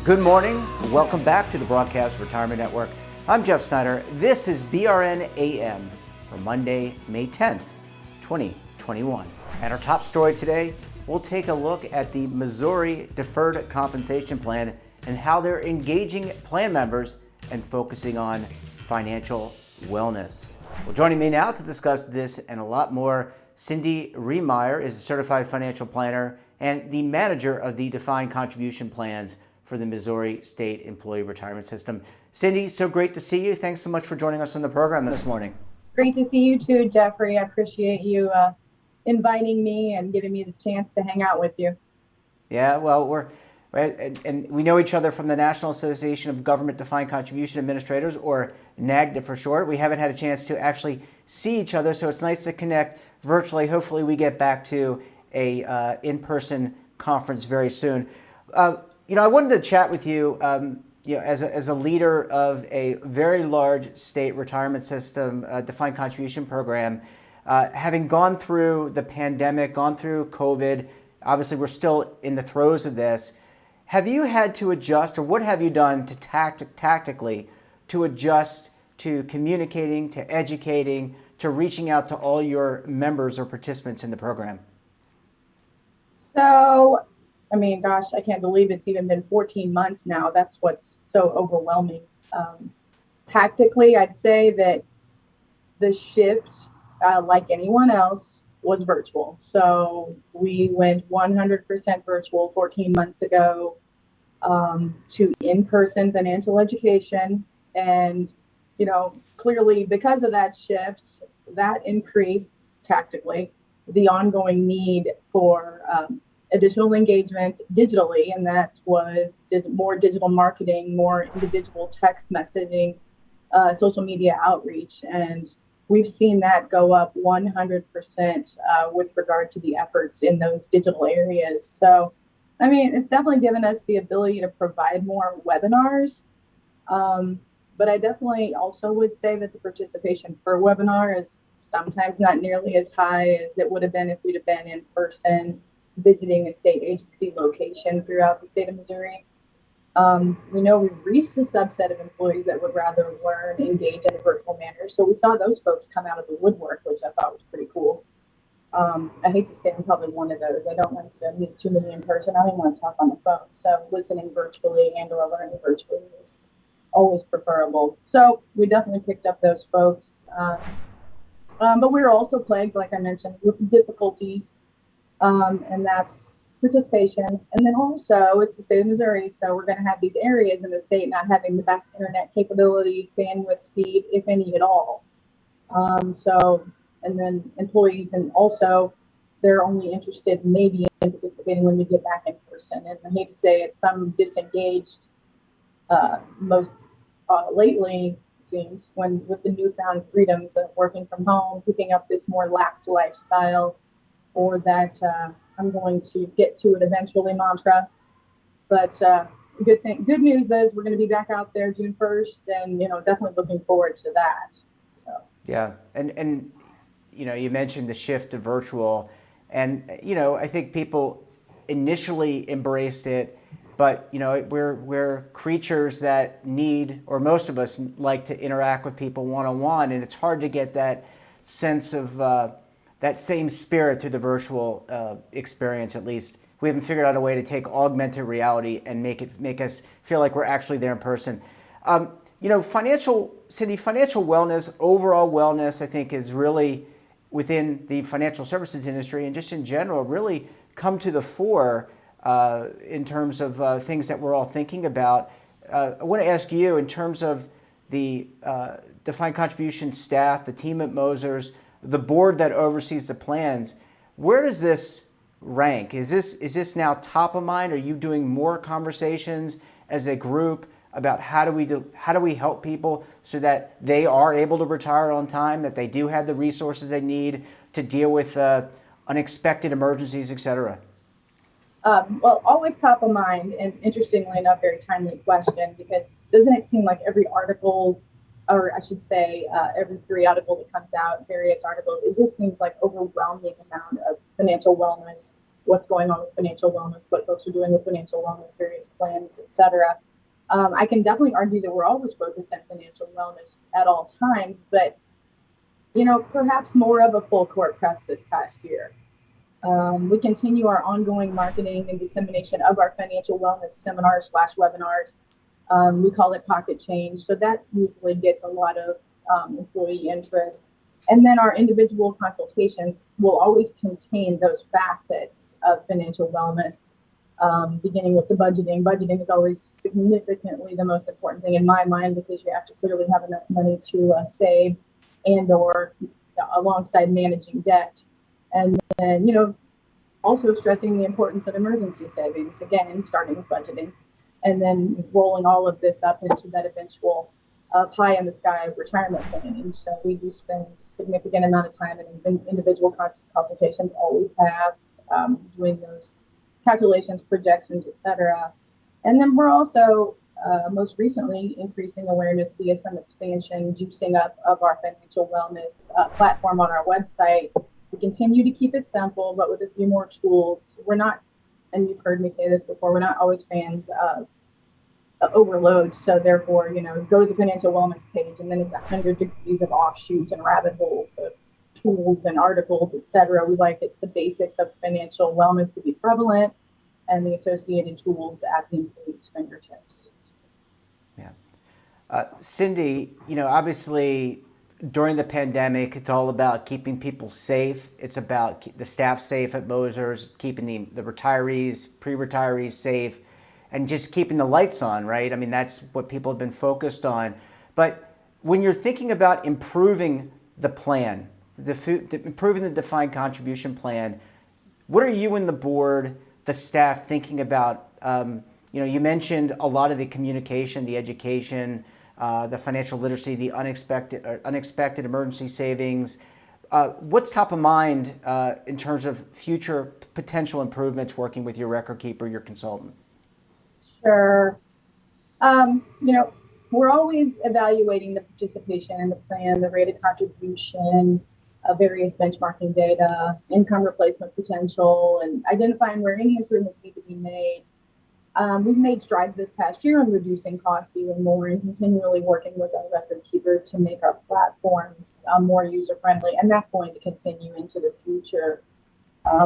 Good morning. Welcome back to the Broadcast Retirement Network. I'm Jeff Snyder. This is BRN AM for Monday, May 10th, 2021. And our top story today, we'll take a look at the Missouri Deferred Compensation Plan and how they're engaging plan members and focusing on financial wellness. Well, joining me now to discuss this and a lot more, Cindy Riemeyer is a certified financial planner and the manager of the defined contribution plans for the Missouri State Employee Retirement System. Cindy, so great to see you. Thanks so much for joining us on the program this morning. Great to see you too, Jeffrey. I appreciate you inviting me and giving me the chance to hang out with you. Yeah, well, and we know each other from the National Association of Government Defined Contribution Administrators, or NAGDA for short. We haven't had a chance to actually see each other, so it's nice to connect virtually. Hopefully we get back to a in-person conference very soon. I wanted to chat with you, as a leader of a very large state retirement system, defined contribution program, having gone through the pandemic, gone through COVID. Obviously, we're still in the throes of this. Have you had to adjust, or what have you done to tactically to adjust to communicating, to educating, to reaching out to all your members or participants in the program? So, I can't believe it's even been 14 months now. That's what's so overwhelming. Tactically, I'd say that the shift, like anyone else, was virtual. So we went 100% virtual 14 months ago to in-person financial education. And, clearly because of that shift, that increased tactically the ongoing need for additional engagement digitally, and that was more digital marketing, more individual text messaging, social media outreach, and we've seen that go up 100% with regard to the efforts in those digital areas. So, it's definitely given us the ability to provide more webinars, but I definitely also would say that the participation per webinar is sometimes not nearly as high as it would have been if we'd have been in person, visiting a state agency location throughout the state of Missouri. We know we've reached a subset of employees that would rather learn, engage in a virtual manner. So we saw those folks come out of the woodwork, which I thought was pretty cool. I hate to say I'm probably one of those. I don't like to meet too many in person. I don't want to talk on the phone. So listening virtually and or learning virtually is always preferable. So we definitely picked up those folks. But we were also plagued, like I mentioned, with difficulties. And that's participation. And then also it's the state of Missouri. So we're going to have these areas in the state not having the best internet capabilities, bandwidth speed, if any at all. And then employees, and also they're only interested maybe in participating when we get back in person. And I hate to say it, some disengaged most lately, it seems, with the newfound freedoms of working from home, picking up this more lax lifestyle, or that I'm going to get to it eventually mantra. But good news is we're going to be back out there June 1st, and definitely looking forward to that. So yeah, and you mentioned the shift to virtual, and I think people initially embraced it, but we're creatures that need, or most of us like to interact with people one-on-one, and it's hard to get that sense of that same spirit through the virtual experience. At least we haven't figured out a way to take augmented reality and make us feel like we're actually there in person. Financial wellness, overall wellness, I think is really within the financial services industry and just in general really come to the fore in terms of things that we're all thinking about. I want to ask you, in terms of the defined contribution staff, the team at Mosers, the board that oversees the plans, where does this rank? Is this now top of mind? Are you doing more conversations as a group about how do we help people so that they are able to retire on time, that they do have the resources they need to deal with unexpected emergencies, et cetera? Well, always top of mind, and interestingly enough, very timely question, because doesn't it seem like every article, or I should say every periodical that comes out, various articles, it just seems like overwhelming amount of financial wellness what's going on with financial wellness, what folks are doing with financial wellness, various plans, etc. I can definitely argue that we're always focused on financial wellness at all times, but perhaps more of a full court press this past year. We continue our ongoing marketing and dissemination of our financial wellness seminars/webinars. We call it Pocket Change. So that usually gets a lot of employee interest. And then our individual consultations will always contain those facets of financial wellness, beginning with the budgeting. Budgeting is always significantly the most important thing in my mind, because you have to clearly have enough money to save and or alongside managing debt. And then, also stressing the importance of emergency savings, again, starting with budgeting, and then rolling all of this up into that eventual pie in the sky retirement planning. So we do spend a significant amount of time in individual consultations, always have, doing those calculations, projections, etc. And then we're also most recently increasing awareness via some expansion, juicing up of our financial wellness platform on our website. We continue to keep it simple, but with a few more tools. We're not, and you've heard me say this before, we're not always fans of overload. So therefore, go to the financial wellness page and then it's 100 degrees of offshoots and rabbit holes of tools and articles, etc. We like the basics of financial wellness to be prevalent and the associated tools at the employee's fingertips. Yeah. Cindy, obviously during the pandemic, it's all about keeping people safe. It's about the staff safe at Moser's, keeping the retirees, pre-retirees safe, and just keeping the lights on, right? I mean, that's what people have been focused on. But when you're thinking about improving the plan, improving the defined contribution plan, what are you and the board, the staff, thinking about? You mentioned a lot of the communication, the education, the financial literacy, the unexpected emergency savings. What's top of mind in terms of future potential improvements working with your record keeper, your consultant? Sure. We're always evaluating the participation in the plan, the rated contribution, various benchmarking data, income replacement potential, and identifying where any improvements need to be made. We've made strides this past year in reducing costs even more and continually working with our record keeper to make our platforms more user-friendly, and that's going to continue into the future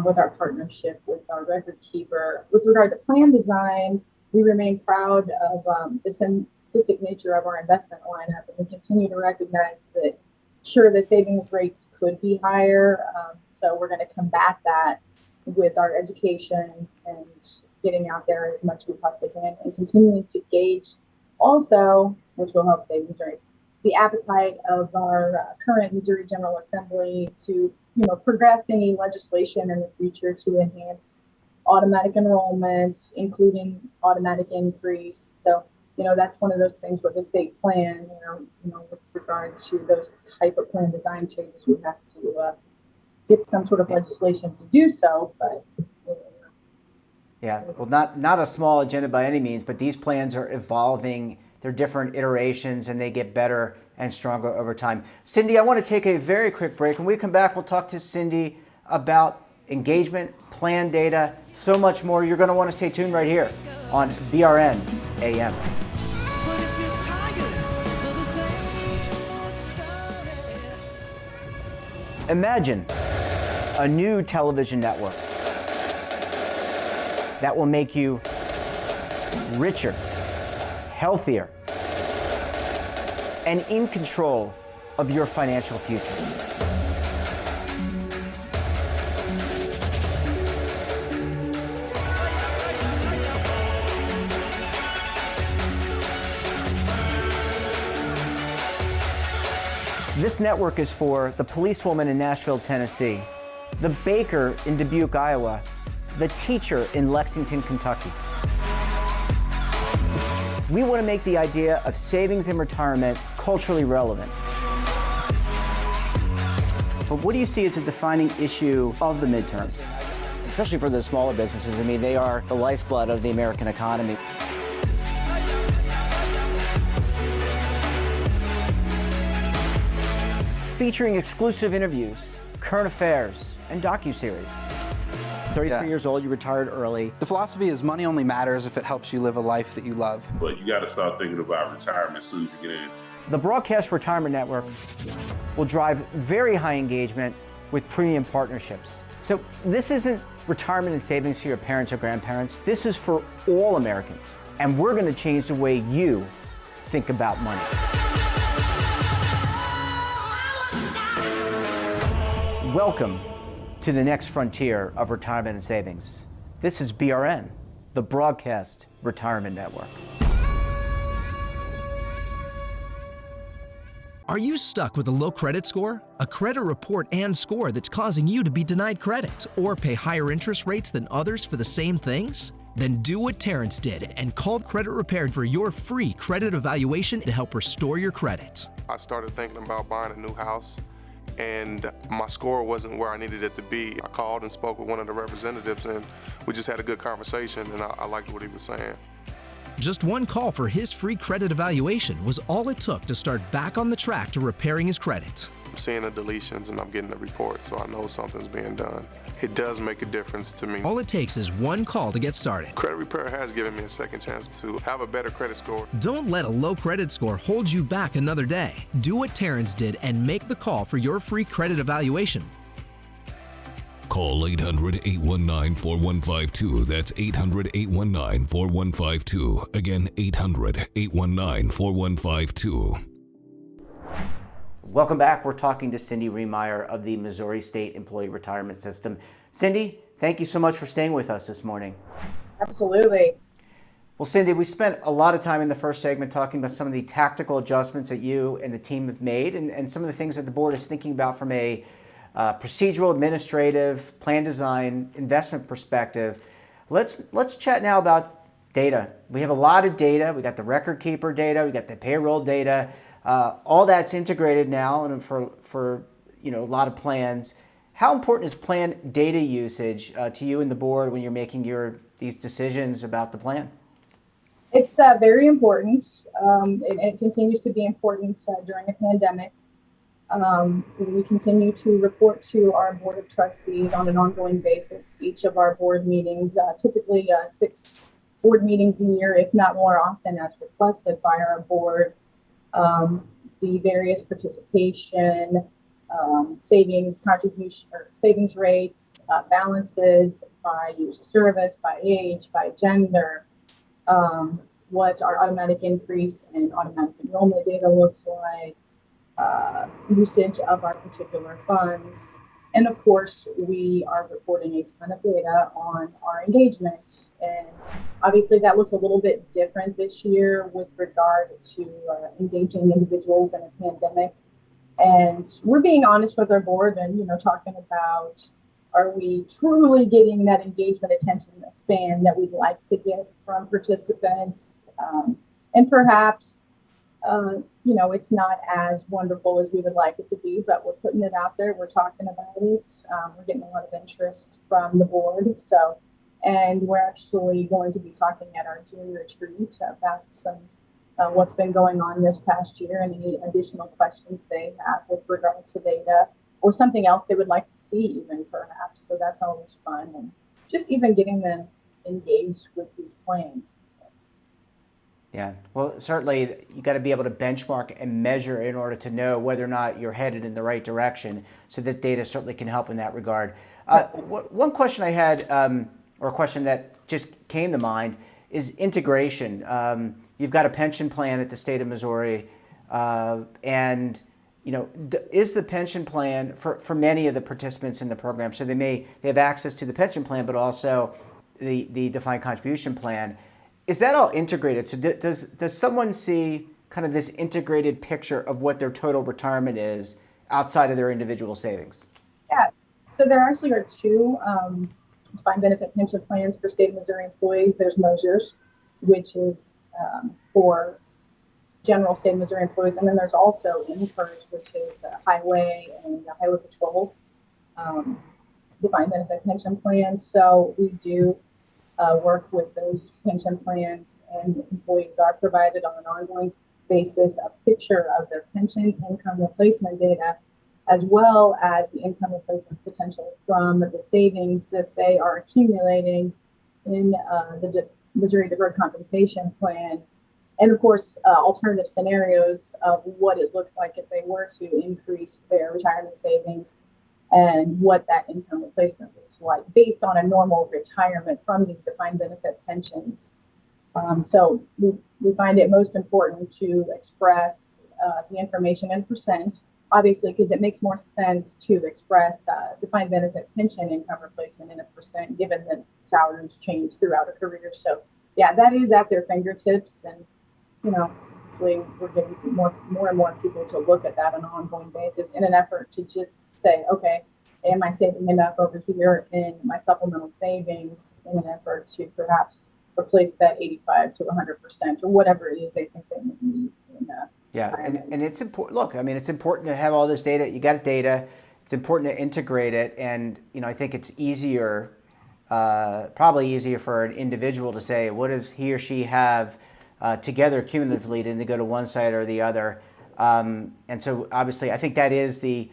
with our partnership with our record keeper. With regard to plan design, we remain proud of the simplistic nature of our investment lineup, and we continue to recognize that, sure, the savings rates could be higher, so we're going to combat that with our education and getting out there as much as we possibly can, and continuing to gauge also, which will help savings rates, the appetite of our current Missouri General Assembly to progress any legislation in the future to enhance automatic enrollment, including automatic increase. So that's one of those things with the state plan, with regard to those type of plan design changes, we have to get some sort of legislation to do so, but yeah, well, not a small agenda by any means, but these plans are evolving. They're different iterations, and they get better and stronger over time. Cindy, I want to take a very quick break. When we come back, we'll talk to Cindy about engagement, plan data, so much more. You're going to want to stay tuned right here on BRN AM. Imagine a new television network that will make you richer, healthier, and in control of your financial future. This network is for the policewoman in Nashville, Tennessee, the baker in Dubuque, Iowa, the teacher in Lexington, Kentucky. We want to make the idea of savings and retirement culturally relevant. But what do you see as a defining issue of the midterms, especially for the smaller businesses? I mean, they are the lifeblood of the American economy. Featuring exclusive interviews, current affairs, and docuseries. 33 years old, you retired early. The philosophy is money only matters if it helps you live a life that you love. But you got to start thinking about retirement as soon as you get in. The Broadcast Retirement Network will drive very high engagement with premium partnerships. So this isn't retirement and savings for your parents or grandparents. This is for all Americans. And we're going to change the way you think about money. Welcome to the next frontier of retirement and savings. This is BRN, the Broadcast Retirement Network. Are you stuck with a low credit score? A credit report and score that's causing you to be denied credit or pay higher interest rates than others for the same things? Then do what Terrence did and call Credit Repaired for your free credit evaluation to help restore your credit. I started thinking about buying a new house, and my score wasn't where I needed it to be. I called and spoke with one of the representatives, and we just had a good conversation, and I liked what he was saying. Just one call for his free credit evaluation was all it took to start back on the track to repairing his credit. I'm seeing the deletions and I'm getting the report, so I know something's being done. It does make a difference to me. All it takes is one call to get started. Credit Repair has given me a second chance to have a better credit score. Don't let a low credit score hold you back another day. Do what Terrence did and make the call for your free credit evaluation. Call 800-819-4152. That's 800-819-4152. Again, 800-819-4152. Welcome back. We're talking to Cindy Remeyer of the Missouri State Employee Retirement System. Cindy, thank you so much for staying with us this morning. Absolutely. Well, Cindy, we spent a lot of time in the first segment talking about some of the tactical adjustments that you and the team have made and some of the things that the board is thinking about from a procedural, administrative, plan design, investment perspective. Let's chat now about data. We have a lot of data. We got the record keeper data. We got the payroll data. All that's integrated now, and for a lot of plans. How important is plan data usage to you and the board when you're making these decisions about the plan? It's very important. It continues to be important during a pandemic. We continue to report to our board of trustees on an ongoing basis. Each of our board meetings, typically 6 board meetings a year, if not more often, as requested by our board. The various participation, savings contribution or savings rates, balances by use of service, by age, by gender, what our automatic increase and automatic enrollment data looks like, usage of our particular funds. And of course, we are reporting a ton of data on our engagement. And obviously that looks a little bit different this year with regard to engaging individuals in a pandemic. And we're being honest with our board and, talking about, are we truly getting that engagement attention span that we'd like to get from participants? And perhaps, it's not as wonderful as we would like it to be, but we're putting it out there. We're talking about it. We're getting a lot of interest from the board. And we're actually going to be talking at our June retreat about some what's been going on this past year and any additional questions they have with regard to data or something else they would like to see even perhaps. So that's always fun. And just even getting them engaged with these plans. Yeah, well, certainly you got to be able to benchmark and measure in order to know whether or not you're headed in the right direction. So this data certainly can help in that regard. One question I had, or a question that just came to mind, is integration. You've got a pension plan at the state of Missouri, and is the pension plan for many of the participants in the program? So they have access to the pension plan, but also the defined contribution plan. Is that all integrated? So does someone see kind of this integrated picture of what their total retirement is outside of their individual savings? Yeah, so there actually are 2 defined benefit pension plans for state of Missouri employees. There's Mosers, which is for general state of Missouri employees. And then there's also INPERS, which is highway and highway patrol defined benefit pension plans. So we do work with those pension plans, and employees are provided on an ongoing basis a picture of their pension income replacement data as well as the income replacement potential from the savings that they are accumulating in the Missouri Deferred Compensation Plan. And of course, alternative scenarios of what it looks like if they were to increase their retirement savings and what that income replacement looks like based on a normal retirement from these defined benefit pensions. So we find it most important to express the information in percent, obviously, because it makes more sense to express defined benefit pension income replacement in a percent, given that salaries change throughout a career. So yeah, that is at their fingertips, and hopefully we're getting more and more people to look at that on an ongoing basis in an effort to just say, okay, am I saving enough over here in my supplemental savings in an effort to perhaps replace that 85 to 100% or whatever it is they think they need. Yeah, and it's important. Look, I mean, it's important to have all this data. You got data. It's important to integrate it, and I think it's easier, probably easier for an individual to say, what does he or she have together cumulatively, than to go to one side or the other. And so, obviously, I think that is the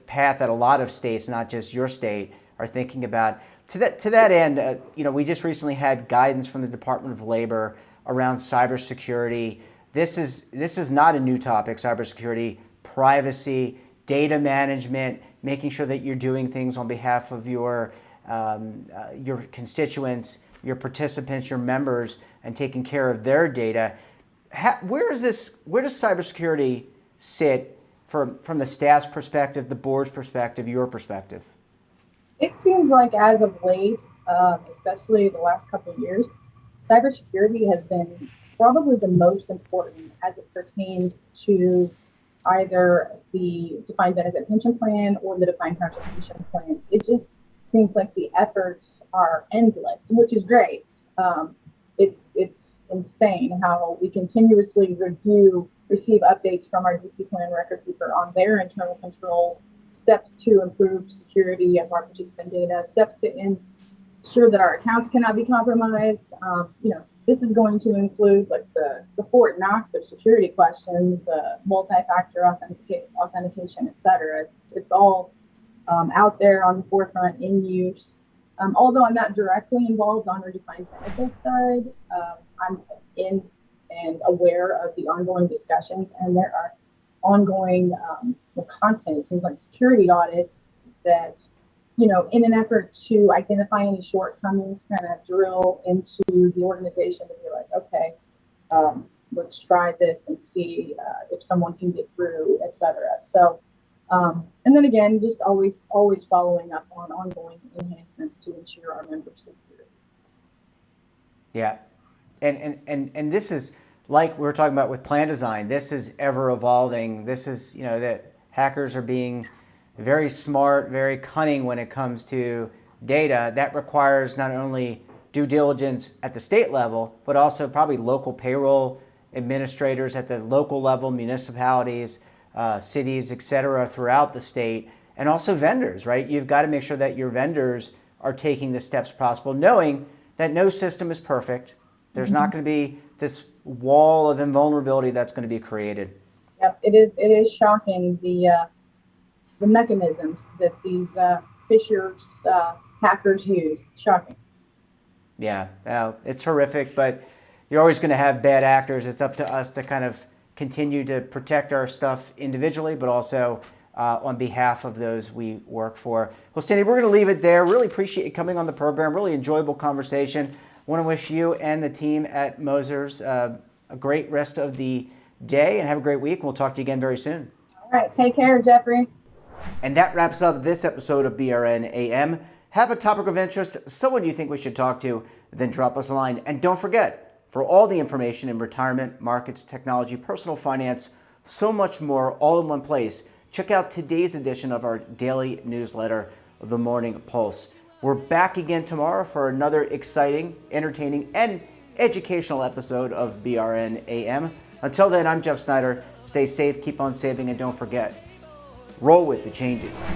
path that a lot of states, not just your state, are thinking about. To that end, we just recently had guidance from the Department of Labor around cybersecurity. This is not a new topic. Cybersecurity, privacy, data management, making sure that you're doing things on behalf of your constituents, your participants, your members, and taking care of their data. Where does cybersecurity sit from the staff's perspective, the board's perspective, your perspective? It seems like as of late, especially the last couple of years, cybersecurity has been probably the most important as it pertains to either the defined benefit pension plan or the defined contribution plans. It just seems like the efforts are endless, which is great. It's insane how we continuously receive updates from our DC plan record keeper on their internal controls, steps to improve security of our participant data, steps to ensure that our accounts cannot be compromised. This is going to include like the Fort Knox of security questions, multi-factor authentication, et cetera. It's all out there on the forefront in use. Although I'm not directly involved on our defined benefit side, I'm in and aware of the ongoing discussions, and there are ongoing, constant, it seems like, security audits that, in an effort to identify any shortcomings, kind of drill into the organization to be like, okay, let's try this and see if someone can get through, et cetera. So, and then again, just always following up on ongoing enhancements to ensure our members' security. Yeah, and this is like we were talking about with plan design. This is ever evolving. This is that hackers are being very smart, very cunning when it comes to data. That requires not only due diligence at the state level, but also probably local payroll administrators at the local level, municipalities, cities, et cetera, throughout the state, and also vendors, right? You've got to make sure that your vendors are taking the steps possible, knowing that no system is perfect. There's not going to be this wall of invulnerability that's going to be created. Yep, it is shocking the mechanisms that these phishers, hackers use. Shocking. Yeah, well, it's horrific, but you're always going to have bad actors. It's up to us to kind of continue to protect our stuff individually, but also on behalf of those we work for. Well, Cindy, we're going to leave it there. Really appreciate you coming on the program. Really enjoyable conversation. Want to wish you and the team at Moser's a great rest of the day, and have a great week. We'll talk to you again very soon. All right, take care, Jeffrey. And that wraps up this episode of BRN AM. Have a topic of interest, someone you think we should talk to, then drop us a line. And don't forget, for all the information in retirement, markets, technology, personal finance, so much more, all in one place, check out today's edition of our daily newsletter, The Morning Pulse. We're back again tomorrow for another exciting, entertaining, and educational episode of BRN AM. Until then, I'm Jeff Snyder. Stay safe, keep on saving, and don't forget, roll with the changes.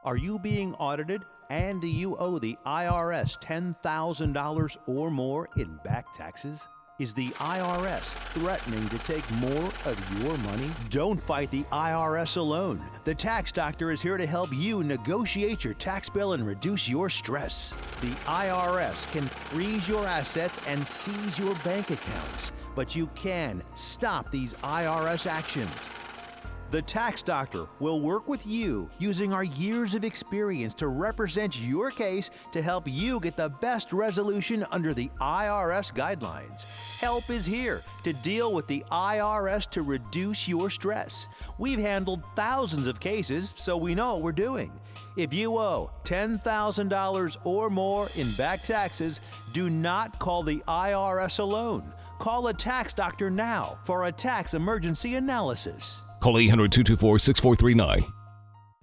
Are you being audited and do you owe the IRS $10,000 or more in back taxes? Is the IRS threatening to take more of your money? Don't fight the IRS alone. The Tax Doctor is here to help you negotiate your tax bill and reduce your stress. The IRS can freeze your assets and seize your bank accounts, but you can stop these IRS actions. The Tax Doctor will work with you using our years of experience to represent your case to help you get the best resolution under the IRS guidelines. Help is here to deal with the IRS to reduce your stress. We've handled thousands of cases, so we know what we're doing. If you owe $10,000 or more in back taxes, do not call the IRS alone. Call a Tax Doctor now for a tax emergency analysis. Call 800-224-6439.